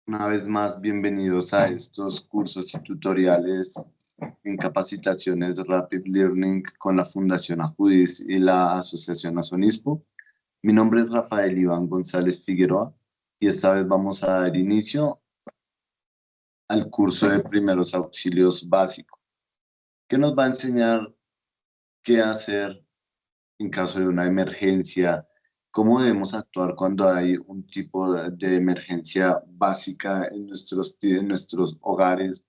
Una vez más, bienvenidos a estos cursos y tutoriales en capacitaciones Rapid Learning con la Fundación Ajudis y la Asociación Azonispo. Mi nombre es Rafael Iván González Figueroa y esta vez vamos a dar inicio al curso de primeros auxilios básicos, que nos va a enseñar qué hacer en caso de una emergencia, cómo debemos actuar cuando hay un tipo de emergencia básica en nuestros hogares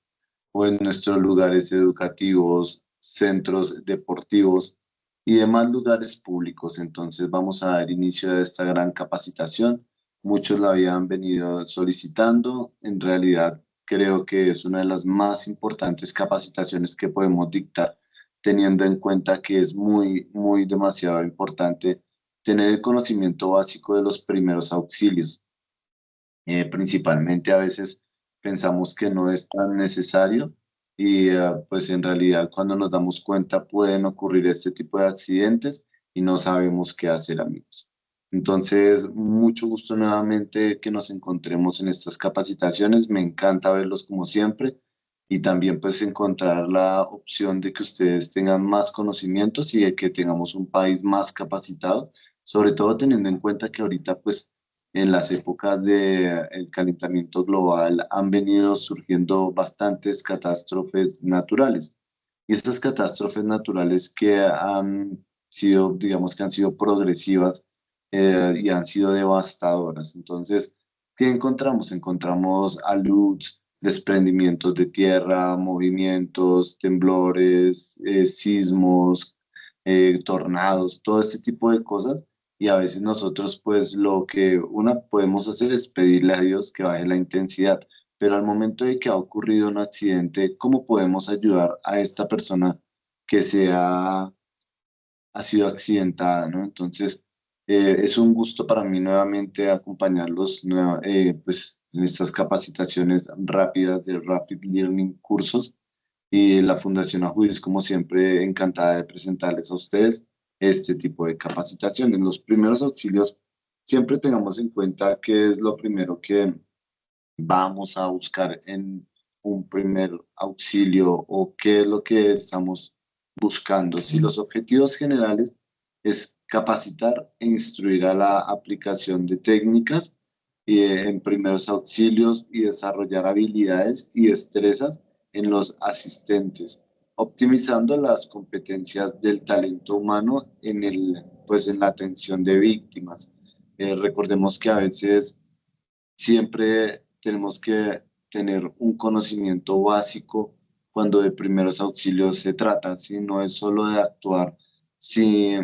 o en nuestros lugares educativos, centros deportivos y demás lugares públicos. Entonces vamos a dar inicio a esta gran capacitación. Muchos la habían venido solicitando. En realidad creo que es una de las más importantes capacitaciones que podemos dictar, teniendo en cuenta que es muy demasiado importante tener el conocimiento básico de los primeros auxilios. Principalmente a veces pensamos que no es tan necesario y pues en realidad cuando nos damos cuenta pueden ocurrir este tipo de accidentes y no sabemos qué hacer, amigos. Entonces, mucho gusto nuevamente que nos encontremos en estas capacitaciones. Me encanta verlos como siempre y también pues encontrar la opción de que ustedes tengan más conocimientos y de que tengamos un país más capacitado, sobre todo teniendo en cuenta que ahorita pues en las épocas del calentamiento global han venido surgiendo bastantes catástrofes naturales. Y estas catástrofes naturales que han sido, digamos que han sido progresivas y han sido devastadoras. Entonces, ¿qué encontramos? Encontramos aludes, desprendimientos de tierra, movimientos, temblores, sismos, tornados, todo este tipo de cosas y a veces nosotros pues lo que una podemos hacer es pedirle a Dios que baje la intensidad, pero al momento de que ha ocurrido un accidente, ¿cómo podemos ayudar a esta persona que ha sido accidentada, ¿no? Entonces, es un gusto para mí nuevamente acompañarlos pues, en estas capacitaciones rápidas de Rapid Learning cursos y la Fundación Ajudis, como siempre, encantada de presentarles a ustedes este tipo de capacitaciones. Los primeros auxilios, siempre tengamos en cuenta qué es lo primero que vamos a buscar en un primer auxilio o qué es lo que estamos buscando. Si los objetivos generales es capacitar e instruir a la aplicación de técnicas en primeros auxilios y desarrollar habilidades y destrezas en los asistentes, optimizando las competencias del talento humano pues en la atención de víctimas. Recordemos que a veces siempre tenemos que tener un conocimiento básico cuando de primeros auxilios se trata, ¿sí? No es solo de actuar, sí,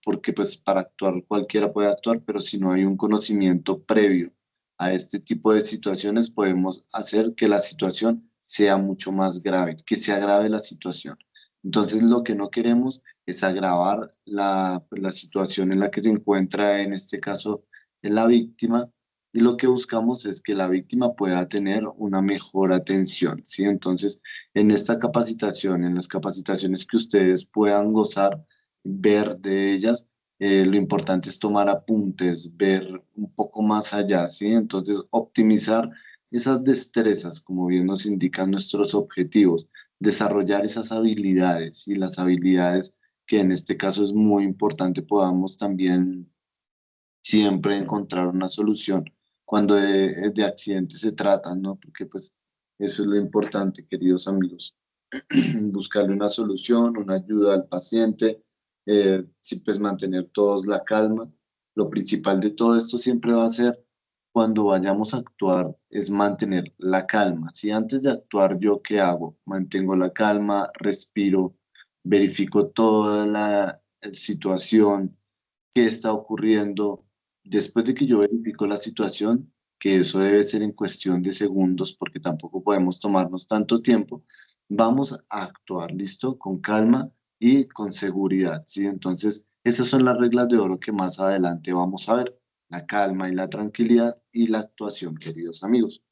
porque pues para actuar cualquiera puede actuar, pero si no hay un conocimiento previo a este tipo de situaciones, podemos hacer que la situación sea mucho más grave, que se agrave la situación. Entonces, lo que no queremos es agravar la situación en la que se encuentra, en este caso, la víctima, y lo que buscamos es que la víctima pueda tener una mejor atención, ¿sí? Entonces, en esta capacitación, en las capacitaciones que ustedes puedan gozar, ver de ellas, lo importante es tomar apuntes, ver un poco más allá, ¿sí? Entonces, optimizar esas destrezas, como bien nos indican nuestros objetivos, desarrollar esas habilidades y las habilidades que en este caso es muy importante podamos también siempre encontrar una solución cuando de accidentes se trata, ¿no? Porque pues eso es lo importante, queridos amigos, buscarle una solución, una ayuda al paciente, sí, pues mantener todos la calma. Lo principal de todo esto siempre va a ser cuando vayamos a actuar es mantener la calma. Si antes de actuar yo qué hago, mantengo la calma, respiro, verifico toda la situación, qué está ocurriendo. Después de que yo verifico la situación, que eso debe ser en cuestión de segundos, porque tampoco podemos tomarnos tanto tiempo, vamos a actuar, ¿listo? Con calma y con seguridad, ¿sí? Entonces, esas son las reglas de oro que más adelante vamos a ver, la calma y la tranquilidad y la actuación, queridos amigos.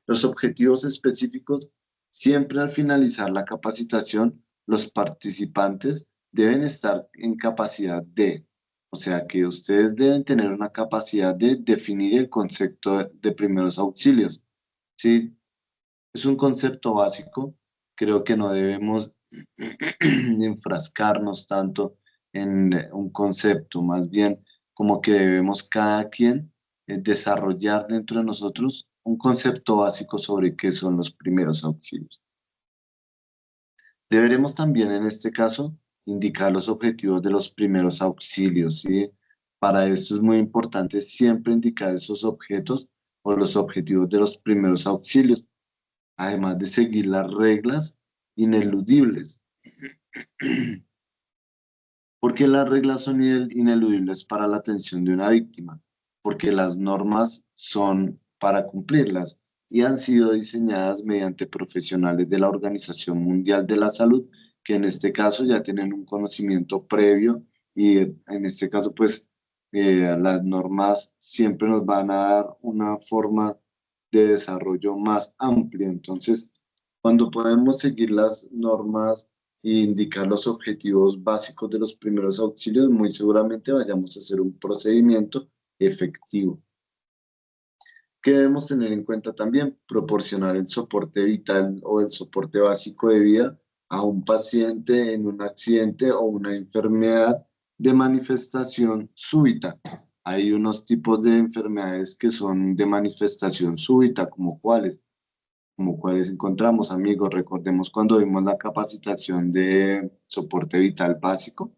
Los objetivos específicos, siempre al finalizar la capacitación, los participantes deben estar en capacidad de O sea que ustedes deben tener una capacidad de definir el concepto de primeros auxilios. Sí, es un concepto básico. Creo que no debemos enfrascarnos tanto en un concepto, más bien como que debemos cada quien desarrollar dentro de nosotros un concepto básico sobre qué son los primeros auxilios. Deberemos también en este caso indicar los objetivos de los primeros auxilios, ¿sí? Para esto es muy importante siempre indicar esos objetos o los objetivos de los primeros auxilios, además de seguir las reglas ineludibles. ¿Por qué las reglas son ineludibles para la atención de una víctima? Porque las normas son para cumplirlas y han sido diseñadas mediante profesionales de la Organización Mundial de la Salud, que en este caso ya tienen un conocimiento previo y en este caso pues las normas siempre nos van a dar una forma de desarrollo más amplia. Entonces, cuando podemos seguir las normas e indicar los objetivos básicos de los primeros auxilios, muy seguramente vayamos a hacer un procedimiento efectivo. ¿Qué debemos tener en cuenta también? Proporcionar el soporte vital o el soporte básico de vida a un paciente en un accidente o una enfermedad de manifestación súbita. Hay unos tipos de enfermedades que son de manifestación súbita, como cuáles encontramos, amigos. Recordemos cuando vimos la capacitación de soporte vital básico.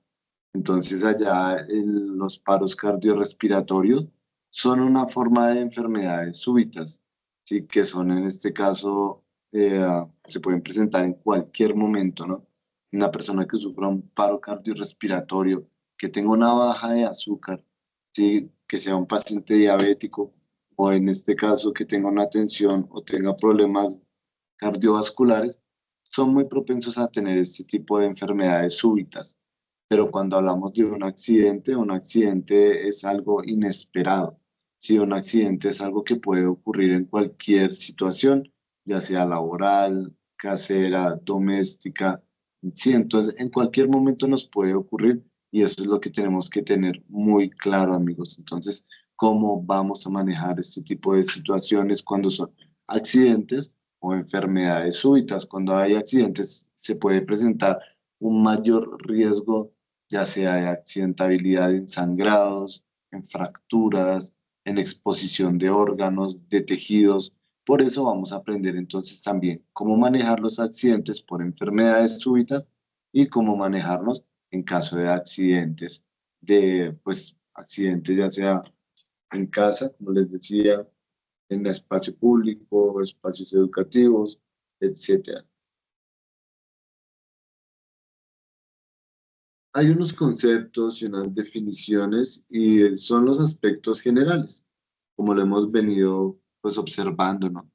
Entonces, allá los paros cardiorrespiratorios son una forma de enfermedades súbitas, ¿sí? Que son en este caso, se pueden presentar en cualquier momento, ¿no? Una persona que sufra un paro cardiorrespiratorio, que tenga una baja de azúcar, ¿sí? Que sea un paciente diabético, o en este caso que tenga una tensión o tenga problemas cardiovasculares, son muy propensos a tener este tipo de enfermedades súbitas. Pero cuando hablamos de un accidente es algo inesperado. Si un accidente es algo que puede ocurrir en cualquier situación, ya sea laboral, casera, doméstica, sí, entonces en cualquier momento nos puede ocurrir y eso es lo que tenemos que tener muy claro, amigos. Entonces, ¿cómo vamos a manejar este tipo de situaciones cuando son accidentes o enfermedades súbitas? Cuando hay accidentes se puede presentar un mayor riesgo, ya sea de accidentabilidad en sangrados, en fracturas, en exposición de órganos, de tejidos. Por eso vamos a aprender entonces también cómo manejar los accidentes por enfermedades súbitas y cómo manejarlos en caso de accidentes, pues, accidentes ya sea en casa, como les decía, en el espacio público, espacios educativos, etcétera. Hay unos conceptos y unas definiciones y son los aspectos generales, como lo hemos venido pues observando, ¿no?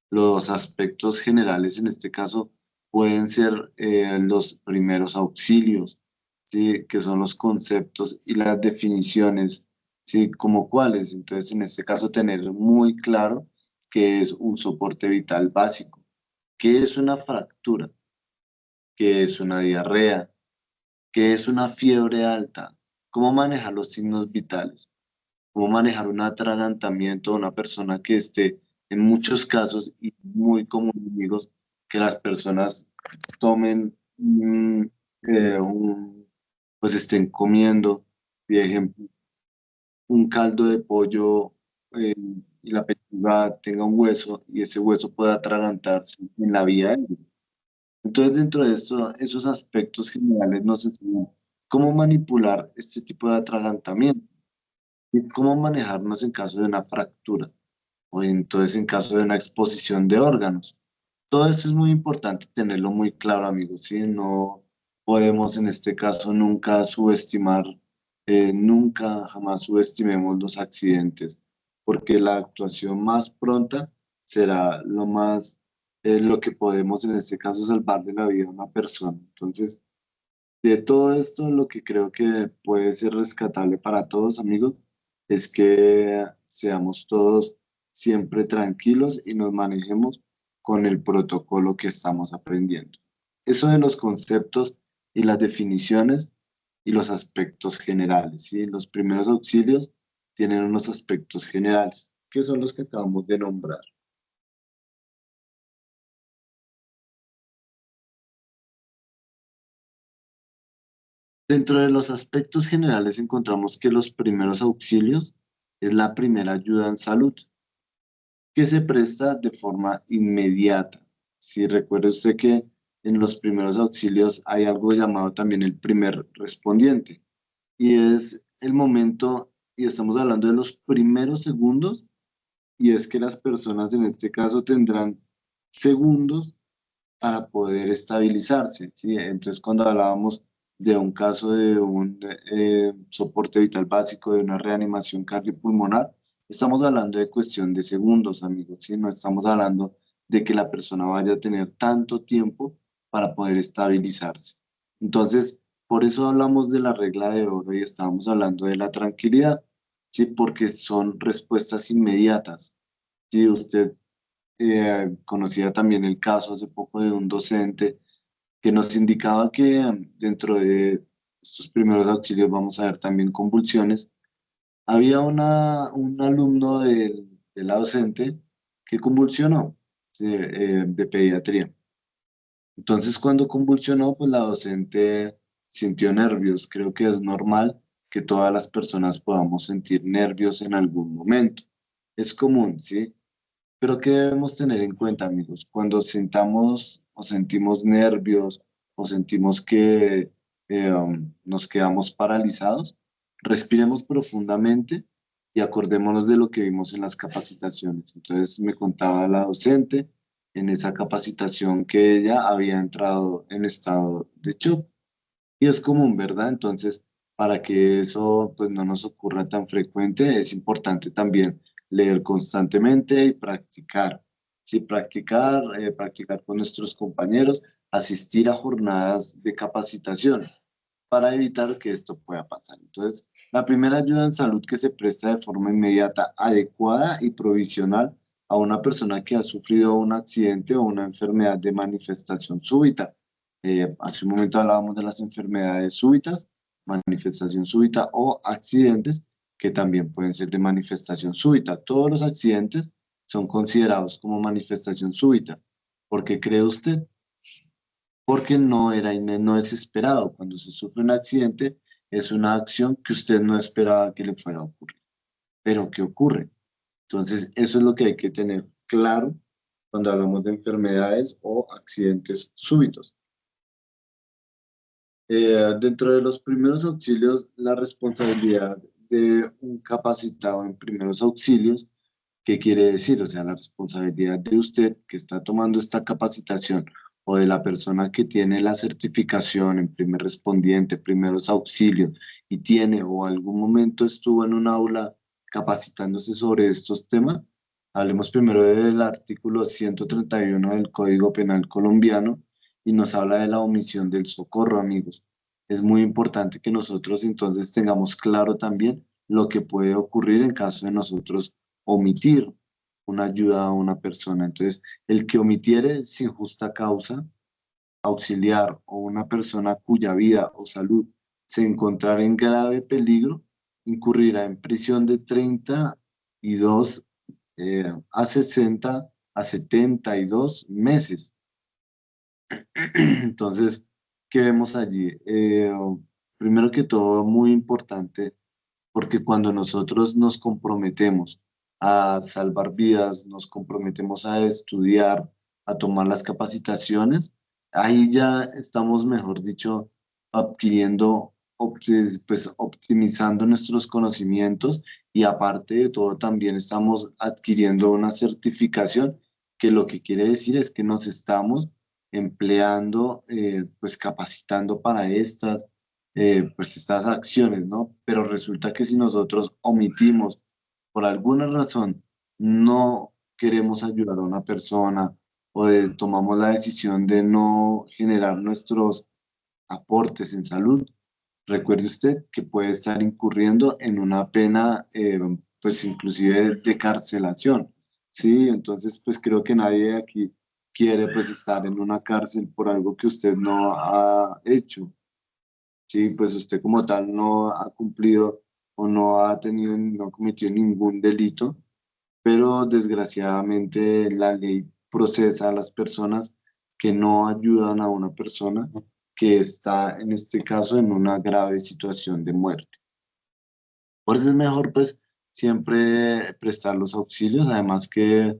Los aspectos generales en este caso pueden ser los primeros auxilios, ¿sí? Que son los conceptos y las definiciones, ¿sí? Como cuáles. Entonces, en este caso, tener muy claro qué es un soporte vital básico, qué es una fractura, qué es una diarrea, qué es una fiebre alta, cómo manejar los signos vitales, cómo manejar un atragantamiento de una persona que esté en muchos casos y muy común, amigos, que las personas tomen pues estén comiendo, por ejemplo, un caldo de pollo eh, y la pechuga tenga un hueso y ese hueso pueda atragantarse en la vía aérea. Entonces, dentro de esto, esos aspectos generales nos enseñan cómo manipular este tipo de atragantamiento y cómo manejarnos en caso de una fractura o entonces en caso de una exposición de órganos. Todo esto es muy importante tenerlo muy claro, amigos, ¿sí? No podemos en este caso nunca subestimar, nunca, jamás subestimemos los accidentes, porque la actuación más pronta será lo que podemos en este caso salvarle la vida a una persona. Entonces, de todo esto, lo que creo que puede ser rescatable para todos, amigos, es que seamos todos siempre tranquilos y nos manejemos con el protocolo que estamos aprendiendo. Eso de los conceptos y las definiciones y los aspectos generales, ¿sí? Los primeros auxilios tienen unos aspectos generales, que son los que acabamos de nombrar. Dentro de los aspectos generales encontramos que los primeros auxilios es la primera ayuda en salud, que se presta de forma inmediata. Si recuerda usted que en los primeros auxilios hay algo llamado también el primer respondiente, y es el momento, y estamos hablando de los primeros segundos, y es que las personas en este caso tendrán segundos para poder estabilizarse, ¿sí? Entonces, cuando hablábamos de un caso de un soporte vital básico, de una reanimación cardiopulmonar, estamos hablando de cuestión de segundos, amigos, ¿sí? No estamos hablando de que la persona vaya a tener tanto tiempo para poder estabilizarse. Entonces, por eso hablamos de la regla de oro y estábamos hablando de la tranquilidad, ¿sí? Porque son respuestas inmediatas. Si usted conocía también el caso hace poco de un docente que nos indicaba que dentro de estos primeros auxilios vamos a ver también convulsiones. Había un alumno de la docente que convulsionó de pediatría. Entonces, cuando convulsionó, pues la docente sintió nervios. Creo que es normal que todas las personas podamos sentir nervios en algún momento. Es común, ¿sí? Pero ¿qué debemos tener en cuenta, amigos? Cuando sintamos o sentimos nervios o sentimos que nos quedamos paralizados, respiremos profundamente y acordémonos de lo que vimos en las capacitaciones. Entonces me contaba la docente en esa capacitación que ella había entrado en estado de shock. Y es común, ¿verdad? Entonces, para que eso pues, no nos ocurra tan frecuente, es importante también leer constantemente y practicar. Sí, practicar con nuestros compañeros, asistir a jornadas de capacitación para evitar que esto pueda pasar. Entonces, la primera ayuda en salud que se presta de forma inmediata, adecuada y provisional a una persona que ha sufrido un accidente o una enfermedad de manifestación súbita. Hace un momento hablábamos de las enfermedades súbitas, manifestación súbita o accidentes que también pueden ser de manifestación súbita. Todos los accidentes son considerados como manifestación súbita. ¿Por qué cree usted? Porque no es esperado. Cuando se sufre un accidente, es una acción que usted no esperaba que le fuera a ocurrir, pero que ocurre. Entonces, eso es lo que hay que tener claro cuando hablamos de enfermedades o accidentes súbitos. Dentro de los primeros auxilios, la responsabilidad de un capacitado en primeros auxilios, ¿qué quiere decir? O sea, la responsabilidad de usted que está tomando esta capacitación o de la persona que tiene la certificación en primer respondiente, primeros auxilios y tiene o algún momento estuvo en un aula capacitándose sobre estos temas. Hablemos primero del artículo 131 del Código Penal colombiano y nos habla de la omisión del socorro, amigos. Es muy importante que nosotros entonces tengamos claro también lo que puede ocurrir en caso de nosotros omitir una ayuda a una persona. Entonces, el que omitiere sin justa causa, auxiliar o una persona cuya vida o salud se encontrara en grave peligro, incurrirá en prisión de 32 a 60 a 72 meses. Entonces, ¿qué vemos allí? Primero que todo, muy importante, porque cuando nosotros nos comprometemos a salvar vidas, nos comprometemos a estudiar, a tomar las capacitaciones, ahí ya estamos, mejor dicho, adquiriendo, pues optimizando nuestros conocimientos y aparte de todo también estamos adquiriendo una certificación que lo que quiere decir es que nos estamos empleando, pues capacitando para pues estas acciones, ¿no? Pero resulta que si nosotros omitimos, por alguna razón, no queremos ayudar a una persona o tomamos la decisión de no generar nuestros aportes en salud, recuerde usted que puede estar incurriendo en una pena, pues inclusive de carcelación, ¿sí? Entonces, pues creo que nadie aquí quiere pues estar en una cárcel por algo que usted no ha hecho. Sí, pues usted como tal no ha cumplido o no ha tenido, no cometió ningún delito, pero desgraciadamente la ley procesa a las personas que no ayudan a una persona que está, en este caso, en una grave situación de muerte. Por eso es mejor, pues, siempre prestar los auxilios, además que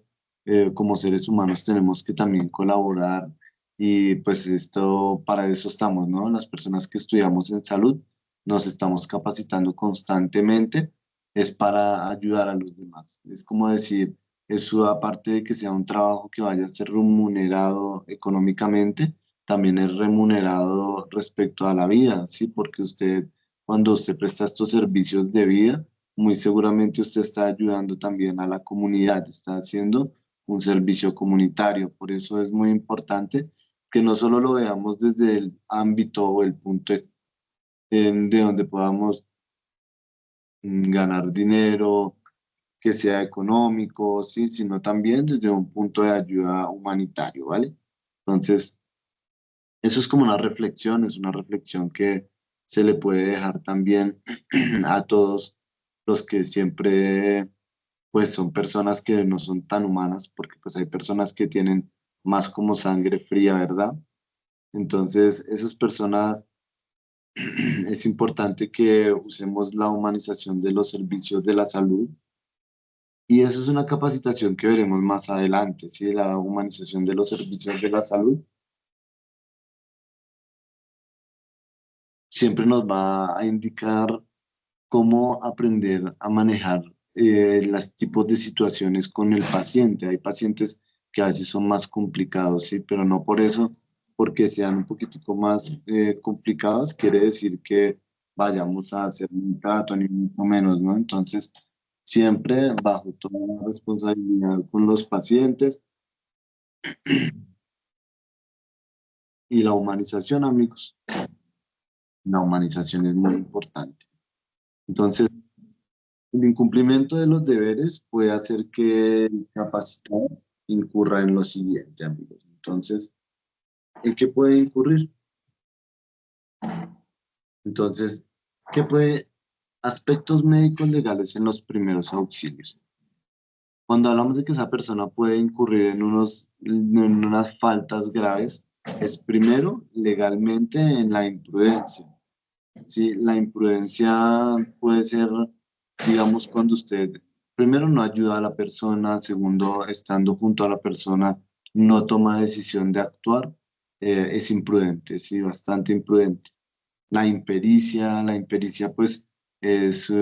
como seres humanos tenemos que también colaborar y pues esto, para eso estamos, ¿no? Las personas que estudiamos en salud nos estamos capacitando constantemente, es para ayudar a los demás. Es como decir, eso aparte de que sea un trabajo que vaya a ser remunerado económicamente, también es remunerado respecto a la vida, ¿sí? Porque usted cuando usted presta estos servicios de vida, muy seguramente usted está ayudando también a la comunidad, está haciendo un servicio comunitario. Por eso es muy importante que no solo lo veamos desde el ámbito o el punto de donde podamos ganar dinero, que sea económico, sí, sino también desde un punto de ayuda humanitario, ¿vale? Entonces, eso es como una reflexión, es una reflexión que se le puede dejar también a todos los que siempre, pues son personas que no son tan humanas, porque pues hay personas que tienen más como sangre fría, ¿verdad? Entonces, esas personas, es importante que usemos la humanización de los servicios de la salud y eso es una capacitación que veremos más adelante, ¿sí? La humanización de los servicios de la salud siempre nos va a indicar cómo aprender a manejar los tipos de situaciones con el paciente. Hay pacientes que a veces son más complicados, sí, pero no por eso, porque sean un poquitico más complicados, quiere decir que vayamos a hacer un trato, ni mucho menos, ¿no? Entonces, siempre bajo toda la responsabilidad con los pacientes y la humanización, amigos. La humanización es muy importante. Entonces, el incumplimiento de los deberes puede hacer que el capacitado incurra en lo siguiente, amigos. Entonces, ¿en qué puede incurrir? Entonces, ¿qué puede? Aspectos médicos legales en los primeros auxilios. Cuando hablamos de que esa persona puede incurrir en unas faltas graves, es primero legalmente en la imprudencia. Sí, la imprudencia puede ser, digamos, cuando usted primero no ayuda a la persona, segundo, estando junto a la persona, no toma decisión de actuar, es imprudente, sí, bastante imprudente. La impericia pues es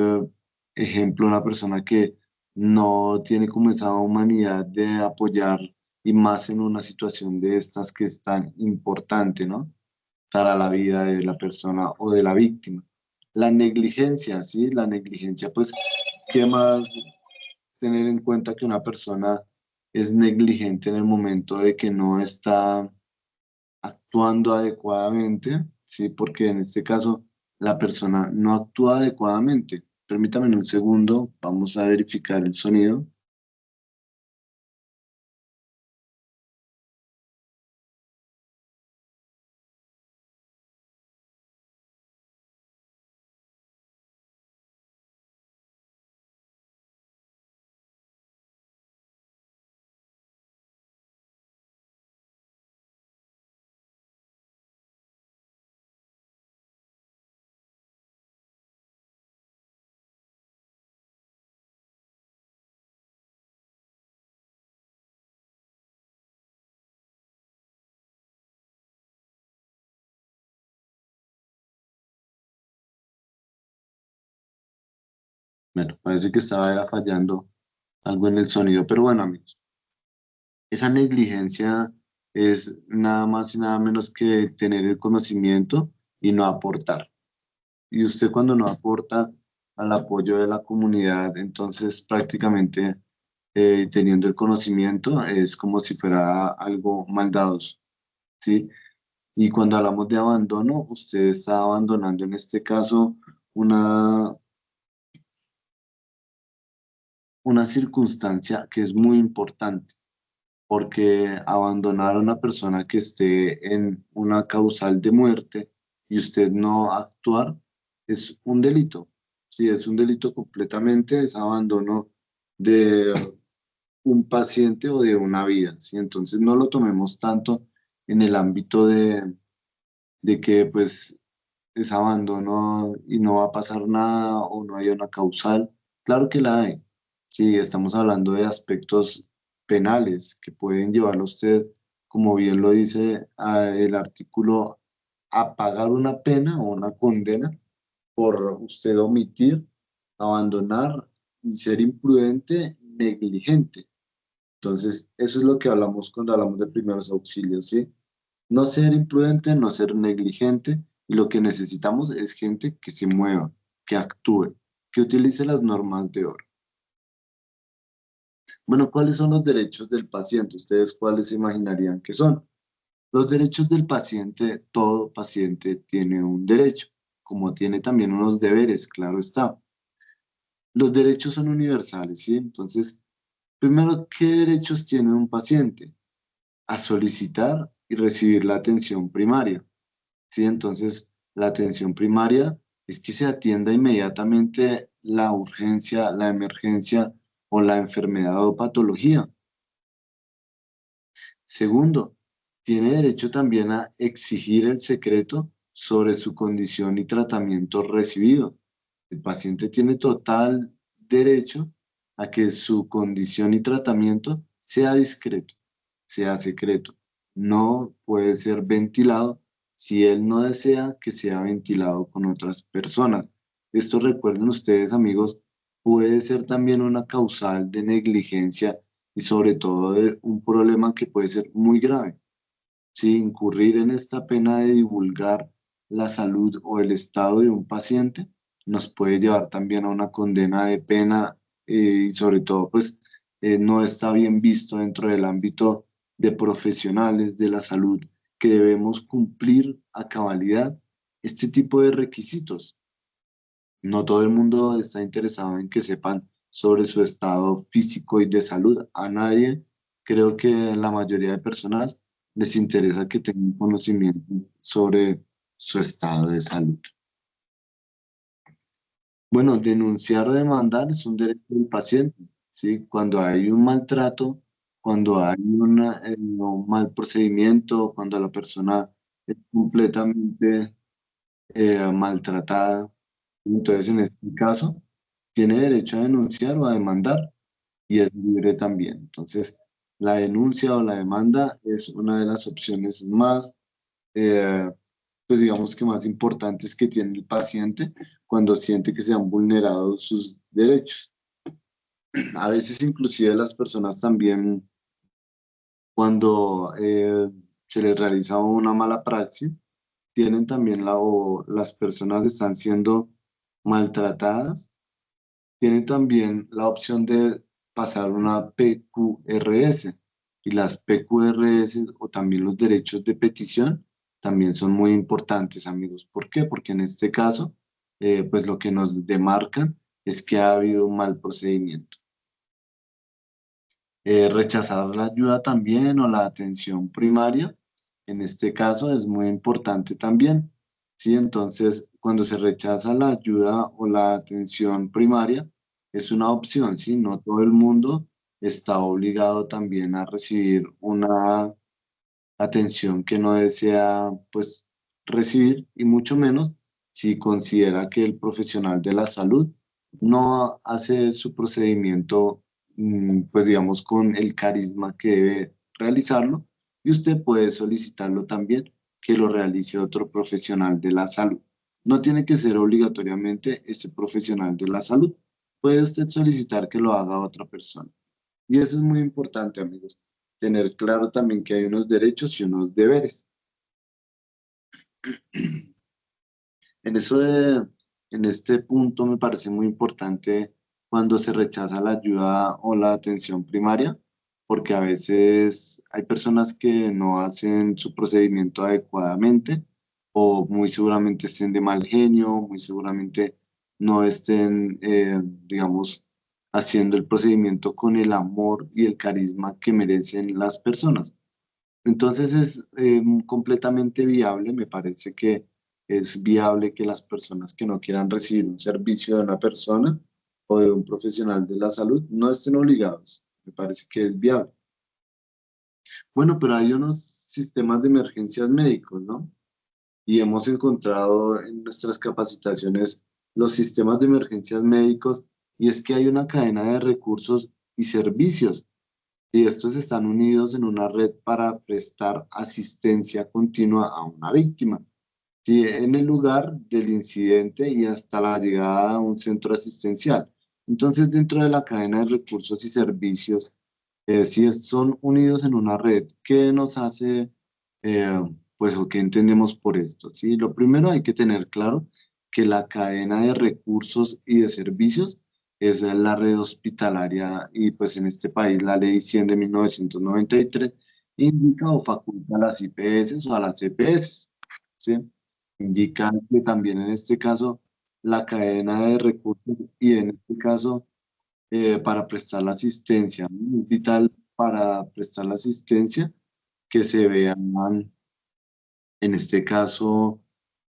ejemplo, una persona que no tiene como esa humanidad de apoyar y más en una situación de estas que es tan importante, ¿no? Para la vida de la persona o de la víctima. La negligencia, ¿sí? La negligencia, pues, ¿qué más tener en cuenta que una persona es negligente en el momento de que no está actuando adecuadamente? ¿Sí? Porque en este caso la persona no actúa adecuadamente. Permítame un segundo, vamos a verificar el sonido. Bueno, parece que estaba era fallando algo en el sonido, pero bueno, amigos. Esa negligencia es nada más y nada menos que tener el conocimiento y no aportar. Y usted cuando no aporta al apoyo de la comunidad, entonces prácticamente teniendo el conocimiento es como si fuera algo maldadoso, ¿sí? Y cuando hablamos de abandono, usted está abandonando en este caso una, una circunstancia que es muy importante porque abandonar a una persona que esté en una causal de muerte y usted no actuar, es un delito. Sí, es un delito completamente, es abandono de un paciente o de una vida, ¿sí? Entonces no lo tomemos tanto en el ámbito de que pues es abandono y no va a pasar nada o no hay una causal. Claro que la hay. Sí, estamos hablando de aspectos penales que pueden llevarlo a usted, como bien lo dice el artículo, a pagar una pena o una condena por usted omitir, abandonar y ser imprudente, negligente. Entonces, eso es lo que hablamos cuando hablamos de primeros auxilios, ¿sí? No ser imprudente, no ser negligente, y lo que necesitamos es gente que se mueva, que actúe, que utilice las normas de oro. Bueno, ¿cuáles son los derechos del paciente? ¿Ustedes cuáles se imaginarían que son? Los derechos del paciente, todo paciente tiene un derecho, como tiene también unos deberes, claro está. Los derechos son universales, ¿sí? Entonces, primero, ¿qué derechos tiene un paciente? A solicitar y recibir la atención primaria. ¿Sí? Entonces, la atención primaria es que se atienda inmediatamente la urgencia, la emergencia o la enfermedad o patología. Segundo, tiene derecho también a exigir el secreto sobre su condición y tratamiento recibido. El paciente tiene total derecho a que su condición y tratamiento sea discreto, sea secreto. No puede ser ventilado si él no desea que sea ventilado con otras personas. Esto recuerden ustedes, amigos, puede ser también una causal de negligencia y sobre todo de un problema que puede ser muy grave. Si incurrir en esta pena de divulgar la salud o el estado de un paciente nos puede llevar también a una condena de pena y sobre todo pues no está bien visto dentro del ámbito de profesionales de la salud que debemos cumplir a cabalidad este tipo de requisitos. No todo el mundo está interesado en que sepan sobre su estado físico y de salud. A nadie, creo que la mayoría de personas les interesa que tengan conocimiento sobre su estado de salud. Bueno, denunciar o demandar es un derecho del paciente, ¿sí? Cuando hay un maltrato, cuando hay un mal procedimiento, cuando la persona es completamente maltratada. Entonces, en este caso, tiene derecho a denunciar o a demandar y es libre también. Entonces, la denuncia o la demanda es una de las opciones más, eh, pues digamos que más importantes que tiene el paciente cuando siente que se han vulnerado sus derechos. A veces, inclusive, las personas también, cuando se les realiza una mala praxis, tienen también o las personas están siendo maltratadas, tienen también la opción de pasar una PQRS. Y las PQRS o también los derechos de petición también son muy importantes, amigos. ¿Por qué? Porque en este caso, pues lo que nos demarcan es que ha habido un mal procedimiento. Rechazar la ayuda también o la atención primaria, en este caso es muy importante también, ¿sí? Entonces, cuando se rechaza la ayuda o la atención primaria, es una opción, ¿sí? No todo el mundo está obligado también a recibir una atención que no desea, pues, recibir, y mucho menos si considera que el profesional de la salud no hace su procedimiento, pues, digamos, con el carisma que debe realizarlo, y usted puede solicitarlo también que lo realice otro profesional de la salud. No tiene que ser obligatoriamente ese profesional de la salud. Puede usted solicitar que lo haga otra persona. Y eso es muy importante, amigos, tener claro también que hay unos derechos y unos deberes. En eso en este punto me parece muy importante cuando se rechaza la ayuda o la atención primaria, porque a veces hay personas que no hacen su procedimiento adecuadamente o muy seguramente estén de mal genio, muy seguramente no estén, digamos, haciendo el procedimiento con el amor y el carisma que merecen las personas. Entonces es completamente viable, me parece que es viable que las personas que no quieran recibir un servicio de una persona o de un profesional de la salud no estén obligados. Me parece que es viable. Bueno, pero hay unos sistemas de emergencias médicos, ¿no? Y hemos encontrado en nuestras capacitaciones los sistemas de emergencias médicos y es que hay una cadena de recursos y servicios y estos están unidos en una red para prestar asistencia continua a una víctima. Sí, en el lugar del incidente y hasta la llegada a un centro asistencial. Entonces, dentro de la cadena de recursos y servicios, si son unidos en una red, ¿qué nos hace, pues, o qué entendemos por esto? ¿Sí? Lo primero hay que tener claro que la cadena de recursos y de servicios es la red hospitalaria y pues en este país la ley 100 de 1993 indica o faculta a las IPS o a las EPS. ¿Sí? Indica que también en este caso la cadena de recursos y en este caso para prestar la asistencia, ¿no? Es vital para prestar la asistencia que se vean, en este caso,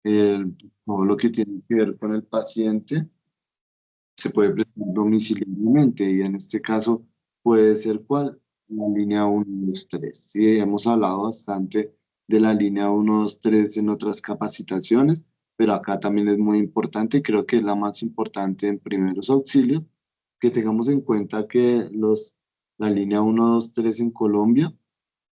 todo lo que tiene que ver con el paciente se puede prestar domiciliariamente y en este caso puede ser ¿cuál? La línea 123. Sí, hemos hablado bastante de la línea 123 en otras capacitaciones, pero acá también es muy importante, creo que es la más importante en primeros auxilios, que tengamos en cuenta que la línea 123 en Colombia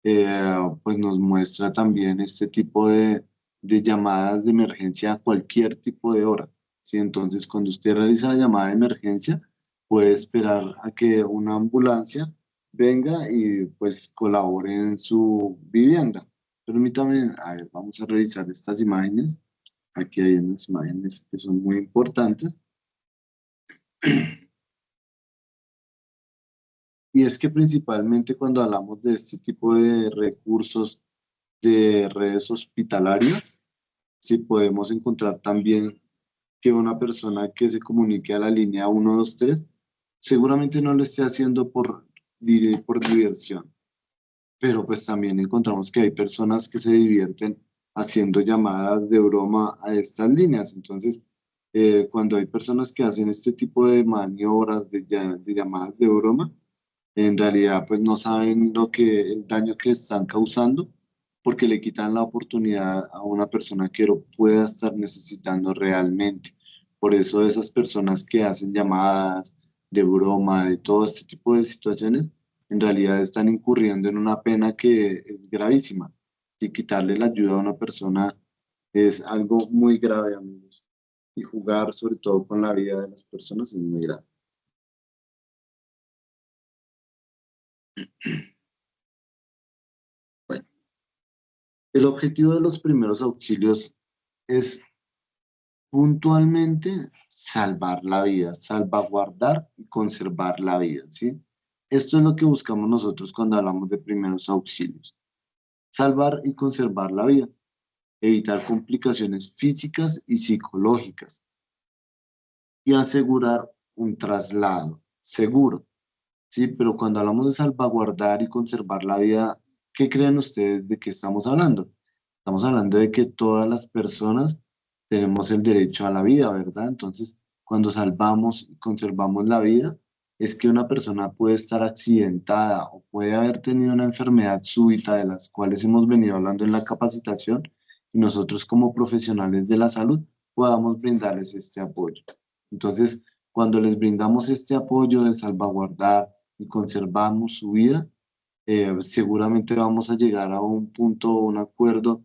pues nos muestra también este tipo de llamadas de emergencia a cualquier tipo de hora. ¿Sí? Entonces, cuando usted realiza la llamada de emergencia, puede esperar a que una ambulancia venga y pues colabore en su vivienda. Permítame, a ver, vamos a revisar estas imágenes. Aquí hay unas imágenes que son muy importantes. Y es que principalmente cuando hablamos de este tipo de recursos de redes hospitalarias, sí podemos encontrar también que una persona que se comunique a la línea 123 seguramente no lo esté haciendo por diversión, pero pues también encontramos que hay personas que se divierten haciendo llamadas de broma a estas líneas. Entonces, cuando hay personas que hacen este tipo de maniobras, de llamadas de broma, en realidad pues no saben el daño que están causando porque le quitan la oportunidad a una persona que lo pueda estar necesitando realmente. Por eso esas personas que hacen llamadas de broma, de todo este tipo de situaciones, en realidad están incurriendo en una pena que es gravísima. Y quitarle la ayuda a una persona es algo muy grave, amigos. Y jugar sobre todo con la vida de las personas es muy grave. Bueno, el objetivo de los primeros auxilios es puntualmente salvar la vida, salvaguardar y conservar la vida, ¿sí? Esto es lo que buscamos nosotros cuando hablamos de primeros auxilios. Salvar y conservar la vida, evitar complicaciones físicas y psicológicas y asegurar un traslado seguro, ¿sí? Pero cuando hablamos de salvaguardar y conservar la vida, ¿qué creen ustedes de qué estamos hablando? Estamos hablando de que todas las personas tenemos el derecho a la vida, ¿verdad? Entonces, cuando salvamos y conservamos la vida, es que una persona puede estar accidentada o puede haber tenido una enfermedad súbita de las cuales hemos venido hablando en la capacitación y nosotros como profesionales de la salud podamos brindarles este apoyo. Entonces, cuando les brindamos este apoyo de salvaguardar y conservamos su vida, seguramente vamos a llegar a un punto, un acuerdo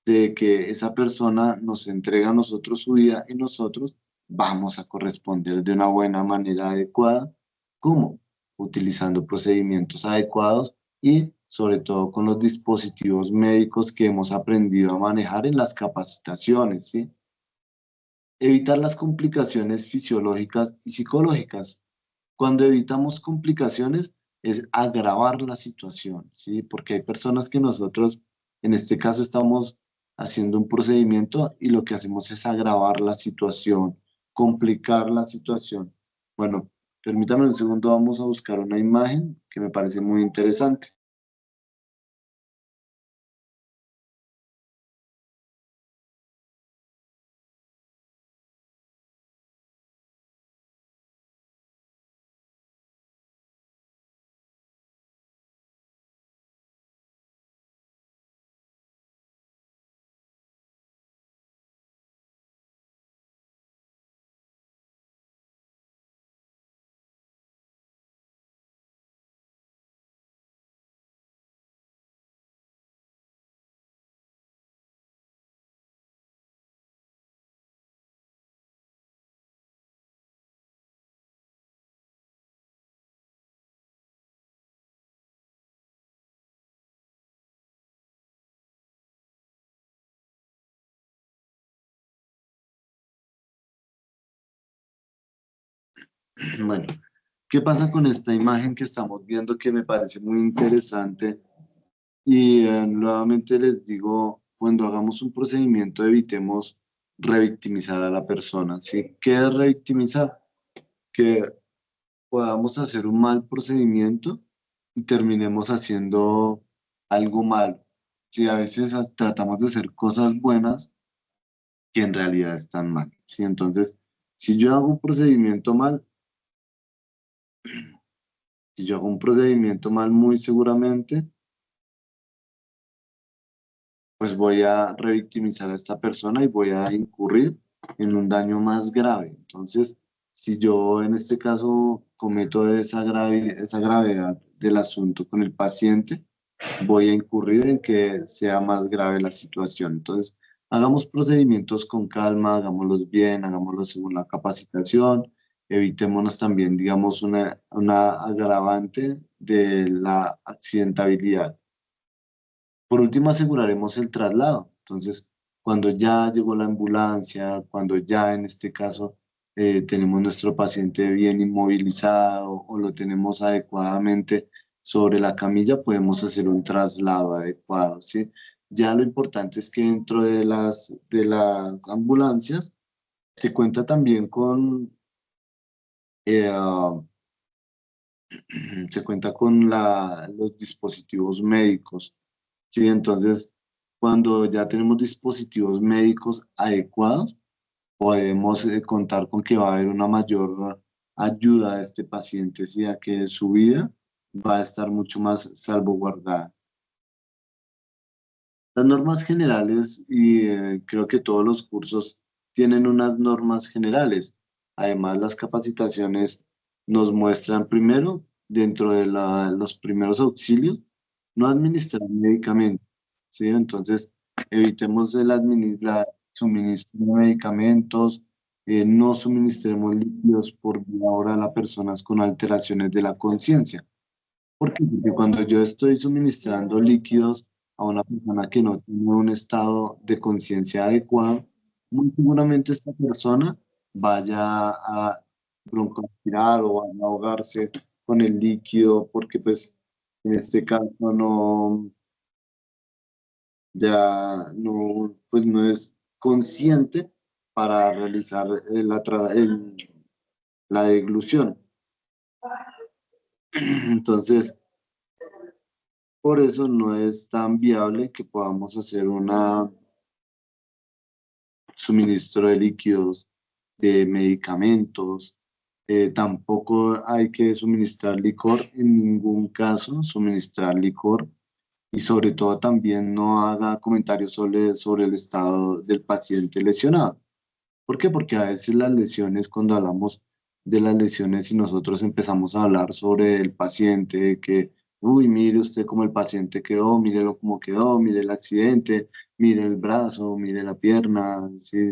de que esa persona nos entrega a nosotros su vida y nosotros vamos a corresponder de una buena manera adecuada. ¿Cómo? Utilizando procedimientos adecuados y sobre todo con los dispositivos médicos que hemos aprendido a manejar en las capacitaciones, ¿sí? Evitar las complicaciones fisiológicas y psicológicas. Cuando evitamos complicaciones es agravar la situación, ¿sí? Porque hay personas que nosotros, en este caso, estamos haciendo un procedimiento y lo que hacemos es agravar la situación, complicar la situación. Bueno, permítame un segundo, vamos a buscar una imagen que me parece muy interesante. Bueno, ¿qué pasa con esta imagen que estamos viendo que me parece muy interesante? Y nuevamente les digo, cuando hagamos un procedimiento evitemos revictimizar a la persona, ¿sí? ¿Qué es revictimizar? Que podamos hacer un mal procedimiento y terminemos haciendo algo malo. Sí, a veces tratamos de hacer cosas buenas que en realidad están mal. ¿Sí? Entonces, si yo hago un procedimiento mal, si yo hago un procedimiento mal, muy seguramente, pues voy a revictimizar a esta persona y voy a incurrir en un daño más grave. Entonces, si yo en este caso cometo esa gravedad del asunto con el paciente, voy a incurrir en que sea más grave la situación. Entonces, hagamos procedimientos con calma, hagámoslos bien, hagámoslos según la capacitación, evitémonos también, digamos, una agravante de la accidentabilidad. Por último, aseguraremos el traslado. Entonces, cuando ya llegó la ambulancia, cuando ya en este caso tenemos nuestro paciente bien inmovilizado o lo tenemos adecuadamente sobre la camilla, podemos hacer un traslado adecuado, ¿sí? Ya lo importante es que dentro de las ambulancias se cuenta también con, se cuenta con los dispositivos médicos. Sí, entonces, cuando ya tenemos dispositivos médicos adecuados, podemos contar con que va a haber una mayor ayuda a este paciente, ¿sí? A que su vida va a estar mucho más salvaguardada. Las normas generales, y creo que todos los cursos tienen unas normas generales. Además, las capacitaciones nos muestran primero, dentro de los primeros auxilios, no administrar medicamentos, ¿sí? Entonces, evitemos el suministro de medicamentos, no suministremos líquidos por vía oral a personas con alteraciones de la conciencia. ¿Por qué? Porque cuando yo estoy suministrando líquidos a una persona que no tiene un estado de conciencia adecuado, muy seguramente esta persona vaya a broncoaspirar o vaya a ahogarse con el líquido, porque pues en este caso pues no es consciente para realizar la deglución. Entonces, por eso no es tan viable que podamos hacer un suministro de líquidos, de medicamentos. Tampoco hay que suministrar licor, en ningún caso suministrar licor. Y sobre todo también no haga comentarios sobre el estado del paciente lesionado. ¿Por qué? Porque a veces las lesiones, cuando hablamos de las lesiones y nosotros empezamos a hablar sobre el paciente, que, uy, mire usted cómo el paciente quedó, mírelo cómo quedó, mire el accidente, mire el brazo, mire la pierna, ¿sí?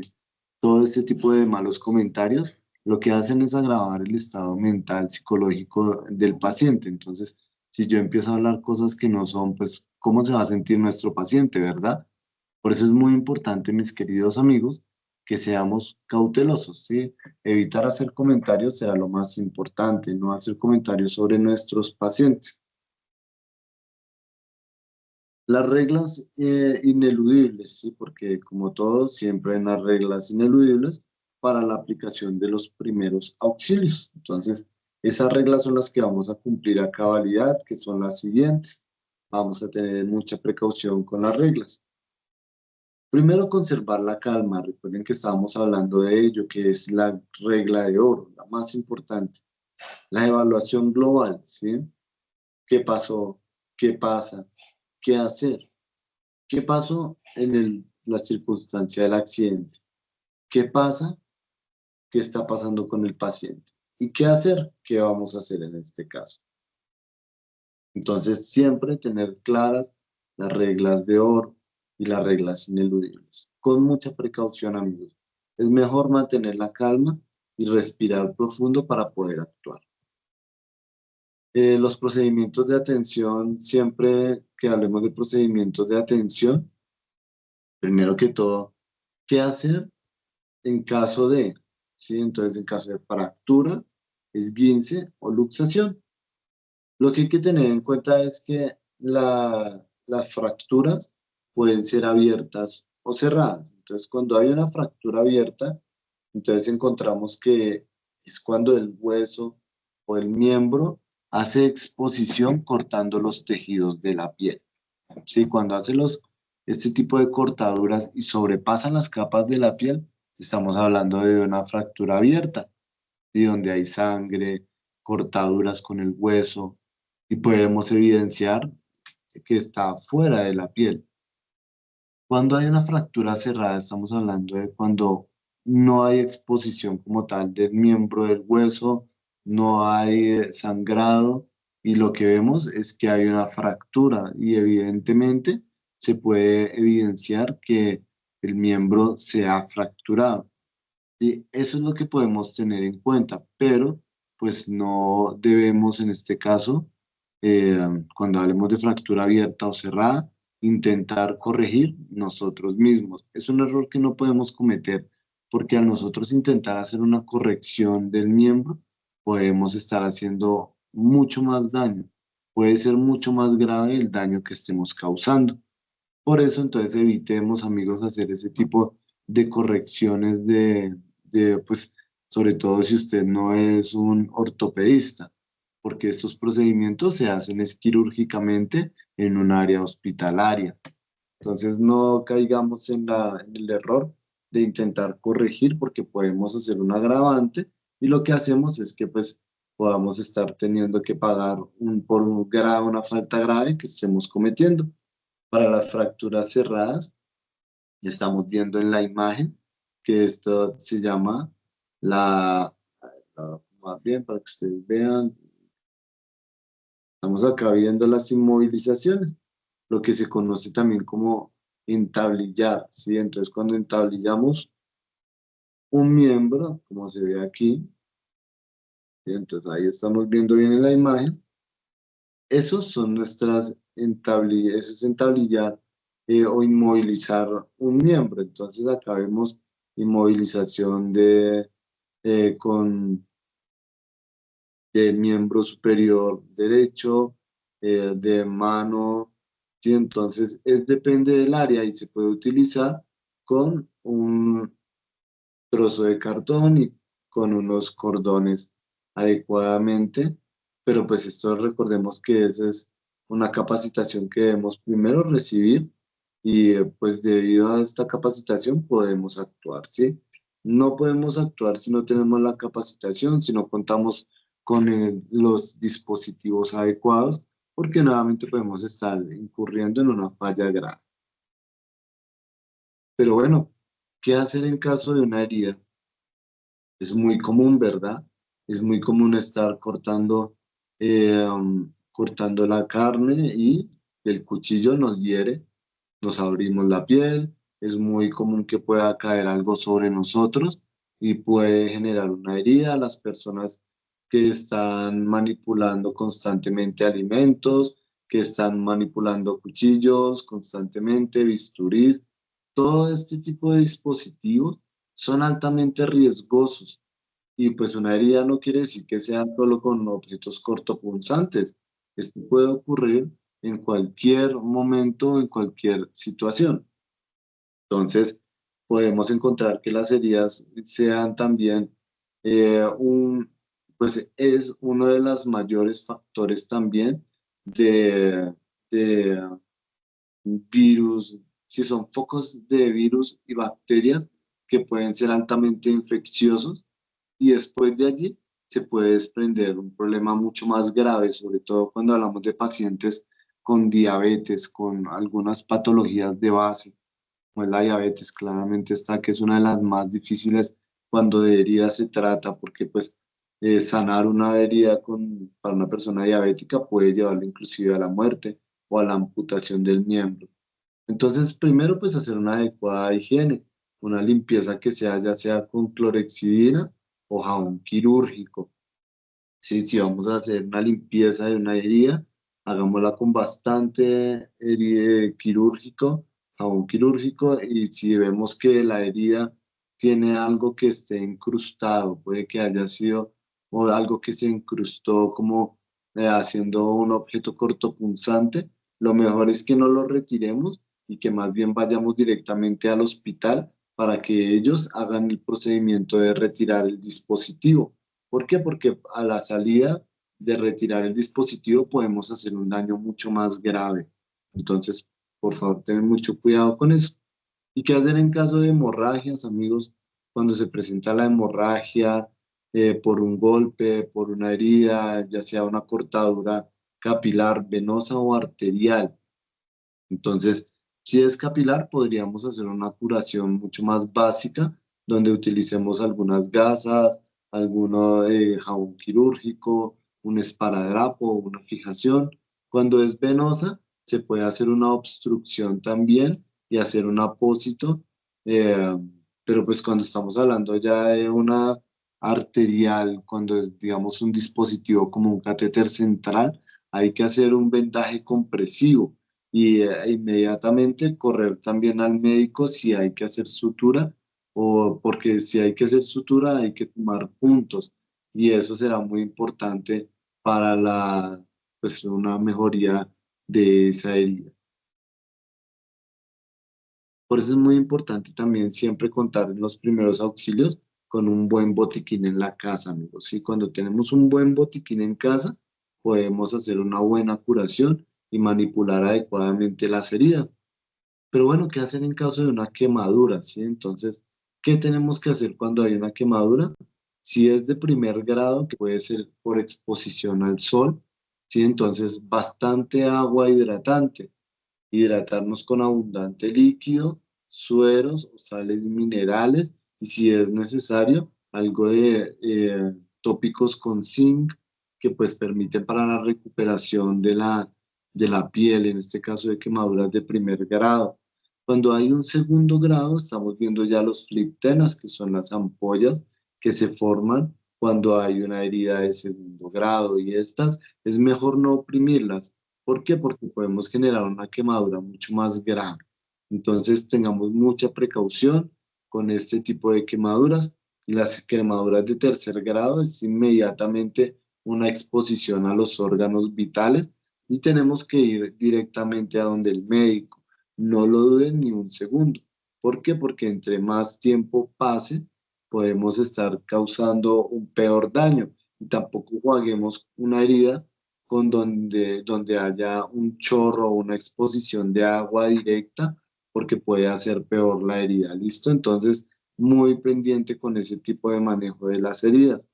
Todo este tipo de malos comentarios, lo que hacen es agravar el estado mental, psicológico del paciente. Entonces, si yo empiezo a hablar cosas que no son, pues, ¿cómo se va a sentir nuestro paciente, verdad? Por eso es muy importante, mis queridos amigos, que seamos cautelosos, ¿sí? Evitar hacer comentarios será lo más importante, no hacer comentarios sobre nuestros pacientes. Las reglas ineludibles, ¿sí? Porque como todo, siempre hay unas reglas ineludibles para la aplicación de los primeros auxilios. Entonces, esas reglas son las que vamos a cumplir a cabalidad, que son las siguientes. Vamos a tener mucha precaución con las reglas. Primero, conservar la calma. Recuerden que estábamos hablando de ello, que es la regla de oro, la más importante. La evaluación global, ¿sí? ¿Qué pasó? ¿Qué pasa? ¿Qué hacer? ¿Qué pasó en la circunstancia del accidente? ¿Qué pasa? ¿Qué está pasando con el paciente? ¿Y qué hacer? ¿Qué vamos a hacer en este caso? Entonces, siempre tener claras las reglas de oro y las reglas ineludibles. Con mucha precaución, amigos. Es mejor mantener la calma y respirar profundo para poder actuar. Los procedimientos de atención, siempre que hablemos de procedimientos de atención, primero que todo, ¿qué hacer en caso de, ¿sí? Entonces, en caso de fractura, esguince o luxación. Lo que hay que tener en cuenta es que las fracturas pueden ser abiertas o cerradas. Entonces, cuando hay una fractura abierta, entonces encontramos que es cuando el hueso o el miembro hace exposición cortando los tejidos de la piel. Sí, cuando hace este tipo de cortaduras y sobrepasan las capas de la piel, estamos hablando de una fractura abierta, ¿sí? Donde hay sangre, cortaduras con el hueso y podemos evidenciar que está fuera de la piel. Cuando hay una fractura cerrada, estamos hablando de cuando no hay exposición como tal del miembro del hueso, no hay sangrado y lo que vemos es que hay una fractura y evidentemente se puede evidenciar que el miembro se ha fracturado. Y eso es lo que podemos tener en cuenta, pero pues no debemos en este caso, eh, cuando hablemos de fractura abierta o cerrada, intentar corregir nosotros mismos. Es un error que no podemos cometer porque al nosotros intentar hacer una corrección del miembro, podemos estar haciendo mucho más daño. Puede ser mucho más grave el daño que estemos causando. Por eso, entonces, evitemos, amigos, hacer ese tipo de correcciones pues, sobre todo si usted no es un ortopedista, porque estos procedimientos se hacen es quirúrgicamente en un área hospitalaria. Entonces, no caigamos en el error de intentar corregir porque podemos hacer un agravante y lo que hacemos es que, pues, podamos estar teniendo que pagar por una falta grave que estemos cometiendo. Para las fracturas cerradas, estamos viendo en la imagen que esto se llama más bien para que ustedes vean, estamos acá viendo las inmovilizaciones, lo que se conoce también como entablillar, ¿sí? Entonces, cuando entablillamos un miembro, como se ve aquí, ¿sí? Entonces ahí estamos viendo bien en la imagen. Esos son eso es entablillar o inmovilizar un miembro. Entonces acá vemos inmovilización con de miembro superior derecho, de mano, ¿sí? Entonces depende del área y se puede utilizar con un trozo de cartón y con unos cordones adecuadamente, pero pues esto recordemos que esa es una capacitación que debemos primero recibir y pues debido a esta capacitación podemos actuar, ¿sí? No podemos actuar si no tenemos la capacitación, si no contamos con los dispositivos adecuados, porque nuevamente podemos estar incurriendo en una falla grave. Pero bueno, ¿qué hacer en caso de una herida? Es muy común, ¿verdad? Es muy común estar cortando la carne y el cuchillo nos hiere, nos abrimos la piel, es muy común que pueda caer algo sobre nosotros y puede generar una herida a las personas que están manipulando constantemente alimentos, que están manipulando cuchillos constantemente, bisturís, todo este tipo de dispositivos son altamente riesgosos y pues una herida no quiere decir que sea solo con objetos cortopunzantes. Esto puede ocurrir en cualquier momento, en cualquier situación. Entonces, podemos encontrar que las heridas sean también un, pues es uno de los mayores factores también de virus, si son focos de virus y bacterias que pueden ser altamente infecciosos y después de allí se puede desprender un problema mucho más grave, sobre todo cuando hablamos de pacientes con diabetes, con algunas patologías de base, como es la diabetes, claramente está que es una de las más difíciles cuando de heridas se trata, porque pues sanar una herida para una persona diabética puede llevarlo inclusive a la muerte o a la amputación del miembro. Entonces, primero, pues hacer una adecuada higiene, una limpieza que sea ya sea con clorexidina o jabón quirúrgico. Sí, si vamos a hacer una limpieza de una herida, hagámosla con bastante quirúrgico, jabón quirúrgico, y si vemos que la herida tiene algo que esté incrustado, puede que haya sido o algo que se incrustó como haciendo un objeto cortopunzante, lo mejor es que no lo retiremos y que más bien vayamos directamente al hospital para que ellos hagan el procedimiento de retirar el dispositivo. ¿Por qué? Porque a la salida de retirar el dispositivo podemos hacer un daño mucho más grave. Entonces, por favor, tengan mucho cuidado con eso. ¿Y qué hacer en caso de hemorragias, amigos? Cuando se presenta la hemorragia por un golpe, por una herida, ya sea una cortadura capilar, venosa o arterial. Entonces, si es capilar, podríamos hacer una curación mucho más básica, donde utilicemos algunas gasas, alguno jabón quirúrgico, un esparadrapo, una fijación. Cuando es venosa, se puede hacer una obstrucción también y hacer un apósito, eh, pero pues cuando estamos hablando ya de una arterial, cuando es, digamos, un dispositivo como un catéter central, hay que hacer un vendaje compresivo y inmediatamente correr también al médico si hay que hacer sutura o porque si hay que hacer sutura hay que tomar puntos y eso será muy importante para pues, una mejoría de esa herida. Por eso es muy importante también siempre contar en los primeros auxilios con un buen botiquín en la casa, amigos. Y cuando tenemos un buen botiquín en casa, podemos hacer una buena curación y manipular adecuadamente las heridas. Pero bueno, ¿qué hacer en caso de una quemadura? ¿Sí? Entonces, ¿qué tenemos que hacer cuando hay una quemadura? Si es de primer grado, que puede ser por exposición al sol, ¿sí? Entonces, bastante agua hidratante, hidratarnos con abundante líquido, sueros o sales minerales y si es necesario, algo de tópicos con zinc que pues permiten para la recuperación de la piel, en este caso de quemaduras de primer grado. Cuando hay un segundo grado, estamos viendo ya los fliptenas, que son las ampollas que se forman cuando hay una herida de segundo grado y estas es mejor no oprimirlas. ¿Por qué? Porque podemos generar una quemadura mucho más grave. Entonces, tengamos mucha precaución con este tipo de quemaduras. Las quemaduras de tercer grado es inmediatamente una exposición a los órganos vitales y tenemos que ir directamente a donde el médico. No lo duden ni un segundo. ¿Por qué? Porque entre más tiempo pase, podemos estar causando un peor daño y tampoco juguemos una herida con donde haya un chorro o una exposición de agua directa, porque puede hacer peor la herida. ¿Listo? Entonces, muy pendiente con ese tipo de manejo de las heridas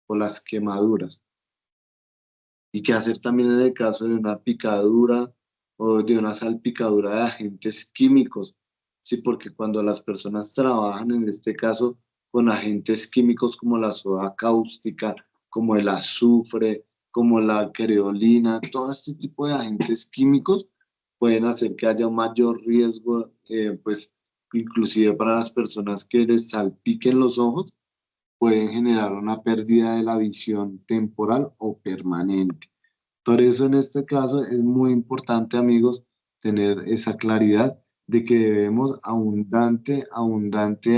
o las quemaduras. Y qué hacer también en el caso de una picadura o de una salpicadura de agentes químicos. Sí, porque cuando las personas trabajan, en este caso, con agentes químicos como la soda cáustica, como el azufre, como la creolina, todo este tipo de agentes químicos pueden hacer que haya un mayor riesgo, pues inclusive para las personas que les salpiquen los ojos, pueden generar una pérdida de la visión temporal o permanente. Por eso en este caso es muy importante, amigos, tener esa claridad de que debemos abundante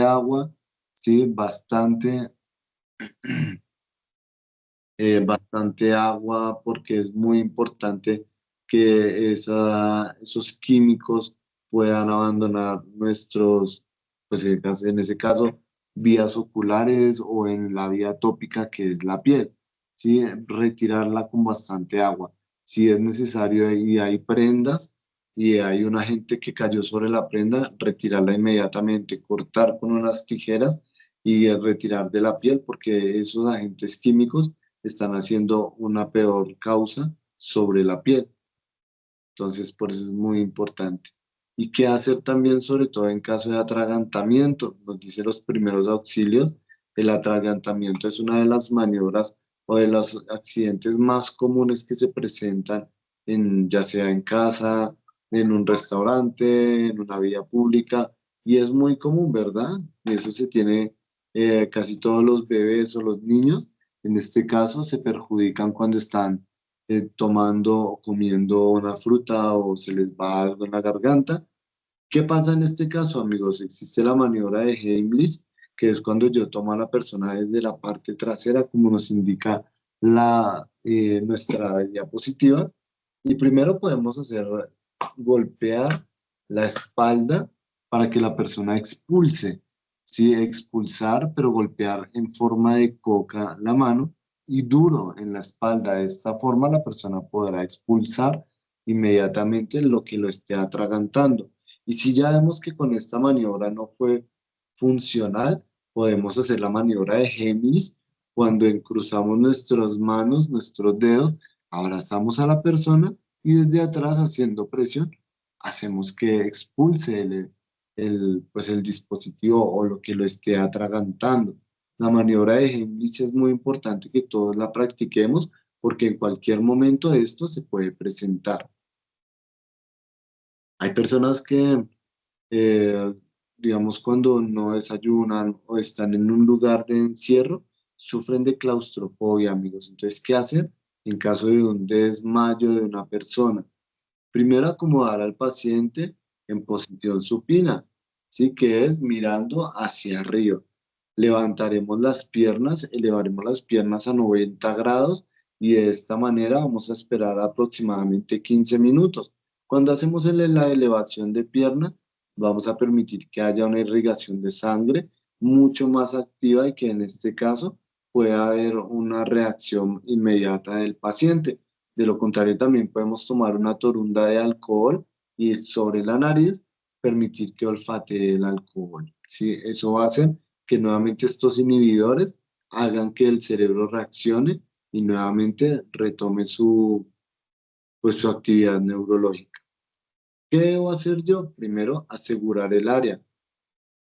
agua, ¿sí? Bastante agua porque es muy importante que esos químicos puedan abandonar nuestros, pues en ese caso, vías oculares o en la vía tópica que es la piel, ¿sí? Retirarla con bastante agua. Si es necesario y hay prendas y hay una gente que cayó sobre la prenda, retirarla inmediatamente, cortar con unas tijeras y retirar de la piel porque esos agentes químicos están haciendo una peor causa sobre la piel. Entonces, por eso es muy importante. ¿Y qué hacer también, sobre todo en caso de atragantamiento? Nos dice los primeros auxilios. El atragantamiento es una de las maniobras o de los accidentes más comunes que se presentan ya sea en casa, en un restaurante, en una vía pública, y es muy común, ¿verdad? Y eso se tiene casi todos los bebés o los niños, en este caso, se perjudican cuando están tomando o comiendo una fruta o se les va algo en la garganta. ¿Qué pasa en este caso, amigos? Existe la maniobra de Heimlich, que es cuando yo tomo a la persona desde la parte trasera, como nos indica nuestra diapositiva. Y primero podemos hacer golpear la espalda para que la persona expulse. Sí, expulsar, pero golpear en forma de coca la mano y duro en la espalda. De esta forma la persona podrá expulsar inmediatamente lo que lo esté atragantando. Y si ya vemos que con esta maniobra no fue funcional, podemos hacer la maniobra de Géminis cuando encruzamos nuestras manos, nuestros dedos, abrazamos a la persona y desde atrás haciendo presión, hacemos que expulse pues el dispositivo o lo que lo esté atragantando. La maniobra de Heimlich es muy importante que todos la practiquemos porque en cualquier momento esto se puede presentar. Hay personas que, eh, digamos, cuando no desayunan o están en un lugar de encierro, sufren de claustrofobia, amigos. Entonces, ¿qué hacer en caso de un desmayo de una persona? Primero, acomodar al paciente en posición supina, ¿sí? Que es mirando hacia arriba. Levantaremos las piernas, elevaremos las piernas a 90 grados y de esta manera vamos a esperar aproximadamente 15 minutos. Cuando hacemos la elevación de pierna, vamos a permitir que haya una irrigación de sangre mucho más activa y que en este caso pueda haber una reacción inmediata del paciente. De lo contrario, también podemos tomar una torunda de alcohol y sobre la nariz permitir que olfatee el alcohol. ¿Sí? Eso va a hacer que nuevamente estos inhibidores hagan que el cerebro reaccione y nuevamente retome pues, su actividad neurológica. ¿Qué debo hacer yo? Primero, asegurar el área.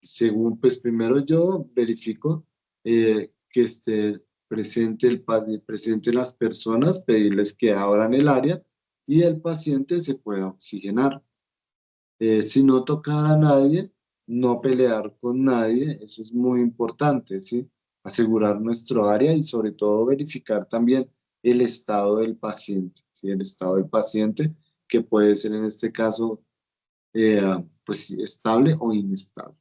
Según, pues primero yo verifico que esté presente las personas, pedirles que abran el área y el paciente se pueda oxigenar. Si no tocar a nadie, no pelear con nadie, eso es muy importante, ¿sí? Asegurar nuestro área y sobre todo verificar también el estado del paciente, ¿sí? El estado del paciente que puede ser en este caso eh, pues estable o inestable.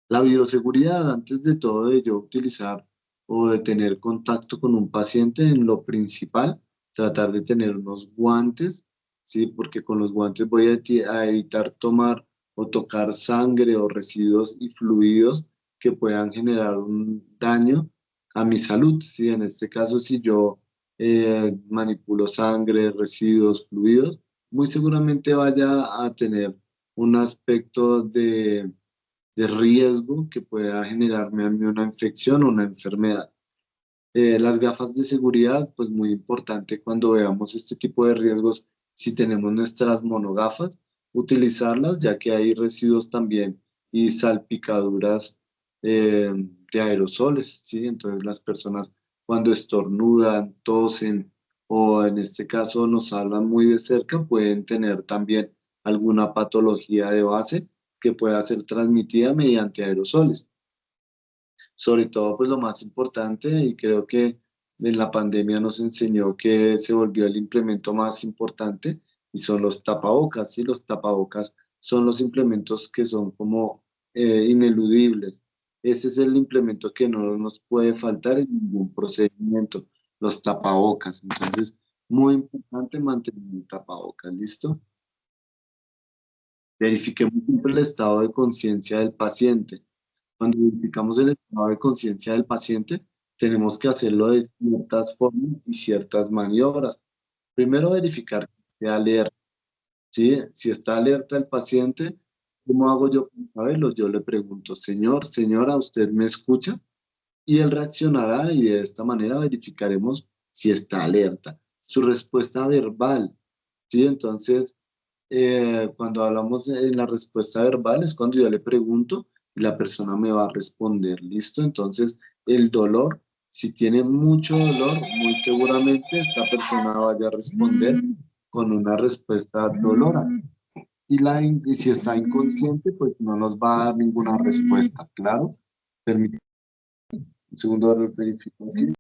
La bioseguridad, antes de todo de yo utilizar o de tener contacto con un paciente, en lo principal, tratar de tener unos guantes, ¿sí? Porque con los guantes voy a evitar tomar o tocar sangre o residuos y fluidos que puedan generar un daño a mi salud, ¿sí? En este caso, si yo manipulo sangre, residuos, fluidos, muy seguramente vaya a tener un aspecto de riesgo que pueda generarme a mí una infección o una enfermedad. Las gafas de seguridad, pues muy importante cuando veamos este tipo de riesgos, si tenemos nuestras monogafas, utilizarlas ya que hay residuos también y salpicaduras de aerosoles, ¿sí? Entonces las personas cuando estornudan, tosen o en este caso nos hablan muy de cerca, pueden tener también alguna patología de base que pueda ser transmitida mediante aerosoles. Sobre todo, pues lo más importante, y creo que en la pandemia nos enseñó que se volvió el implemento más importante, y son los tapabocas, ¿sí? Los tapabocas son los implementos que son como ineludibles. Ese es el implemento que no nos puede faltar en ningún procedimiento, los tapabocas. Entonces, muy importante mantener el tapabocas, ¿listo? Verifiquemos siempre el estado de conciencia del paciente. Cuando verificamos el estado de conciencia del paciente, tenemos que hacerlo de ciertas formas y ciertas maniobras. Primero, verificar que esté alerta, ¿sí? Si está alerta el paciente, ¿cómo hago yo para saberlo? Yo le pregunto, señor, señora, ¿usted me escucha? Y él reaccionará y de esta manera verificaremos si está alerta. Su respuesta verbal, ¿sí? Entonces, cuando hablamos en la respuesta verbal es cuando yo le pregunto y la persona me va a responder, ¿listo? Entonces, el dolor, si tiene mucho dolor, muy seguramente esta persona vaya a responder con una respuesta dolorosa. Y si está inconsciente, pues no nos va a dar ninguna respuesta, ¿claro? Permítame un segundo, verifico aquí.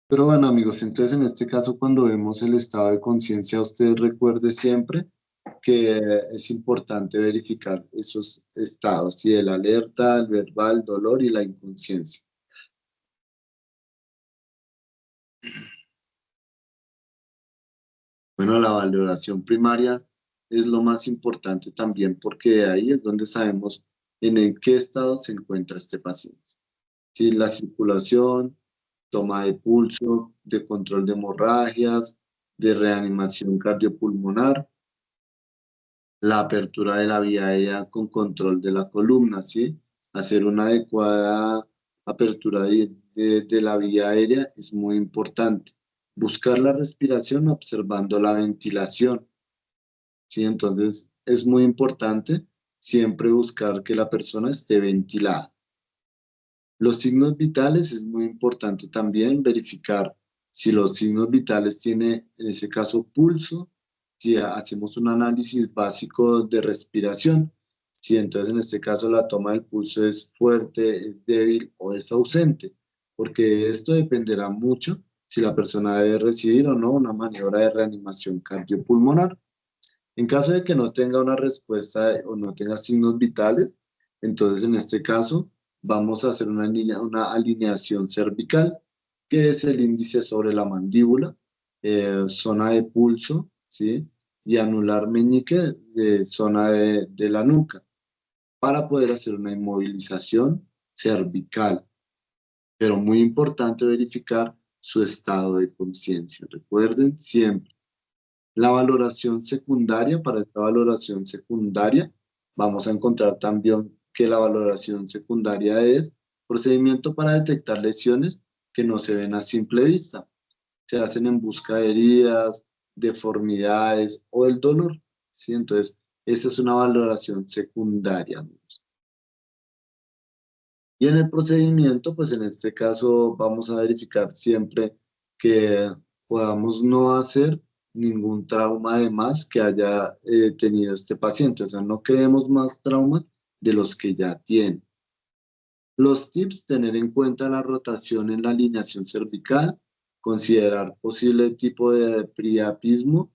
Pero bueno, amigos, entonces en este caso, cuando vemos el estado de conciencia, usted recuerde siempre que es importante verificar esos estados, ¿sí? El alerta, el verbal, dolor y la inconsciencia. Bueno, la valoración primaria es lo más importante también porque ahí es donde sabemos qué estado se encuentra este paciente. Si la circulación, toma de pulso, de control de hemorragias, de reanimación cardiopulmonar, la apertura de la vía aérea con control de la columna, ¿sí? Hacer una adecuada apertura de la vía aérea es muy importante. Buscar la respiración observando la ventilación, ¿sí? Entonces es muy importante siempre buscar que la persona esté ventilada. Los signos vitales es muy importante también verificar si los signos vitales tiene, en ese caso, pulso, si hacemos un análisis básico de respiración, si entonces en este caso la toma del pulso es fuerte, es débil o es ausente, porque esto dependerá mucho si la persona debe recibir o no una maniobra de reanimación cardiopulmonar. En caso de que no tenga una respuesta o no tenga signos vitales, entonces en este caso vamos a hacer una alineación cervical, que es el índice sobre la mandíbula, zona de pulso, ¿sí? Y anular meñique de zona de la nuca, para poder hacer una inmovilización cervical. Pero muy importante verificar su estado de conciencia. Recuerden siempre la valoración secundaria, para esta valoración secundaria, vamos a encontrar también que la valoración secundaria es procedimiento para detectar lesiones que no se ven a simple vista. Se hacen en busca de heridas, deformidades o el dolor, ¿sí? Entonces, esa es una valoración secundaria, amigos. Y en el procedimiento, pues en este caso vamos a verificar siempre que podamos no hacer ningún trauma de más que haya tenido este paciente. O sea, no creemos más traumas de los que ya tiene. Los tips: tener en cuenta la rotación en la alineación cervical, considerar posible tipo de priapismo,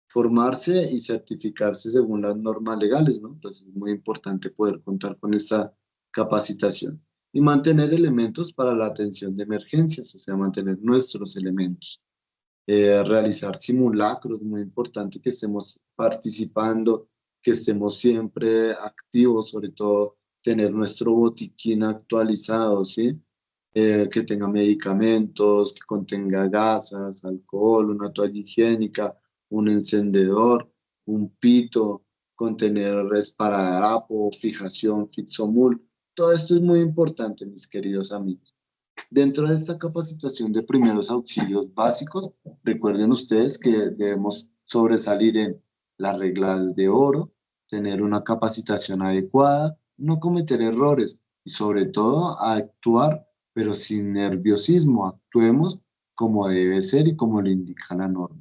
formarse y certificarse según las normas legales, ¿no? Entonces es muy importante poder contar con esta capacitación y mantener elementos para la atención de emergencias, o sea, mantener nuestros elementos. Realizar simulacros, muy importante que estemos participando, que estemos siempre activos, sobre todo tener nuestro botiquín actualizado, ¿sí? Que tenga medicamentos, que contenga gasas, alcohol, una toalla higiénica, un encendedor, un pito, contener esparadrapo, fijación, Fixomul. Todo esto es muy importante, mis queridos amigos. Dentro de esta capacitación de primeros auxilios básicos, recuerden ustedes que debemos sobresalir en las reglas de oro, tener una capacitación adecuada, no cometer errores y sobre todo actuar, pero sin nerviosismo. Actuemos como debe ser y como lo indica la norma.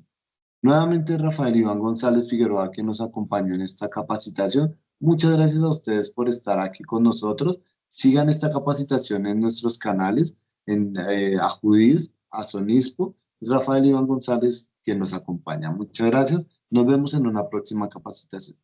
Nuevamente, Rafael Iván González Figueroa, que nos acompañó en esta capacitación. Muchas gracias a ustedes por estar aquí con nosotros. Sigan esta capacitación en nuestros canales, en Ajudis, Asonispo, y Rafael Iván González, que nos acompaña. Muchas gracias. Nos vemos en una próxima capacitación.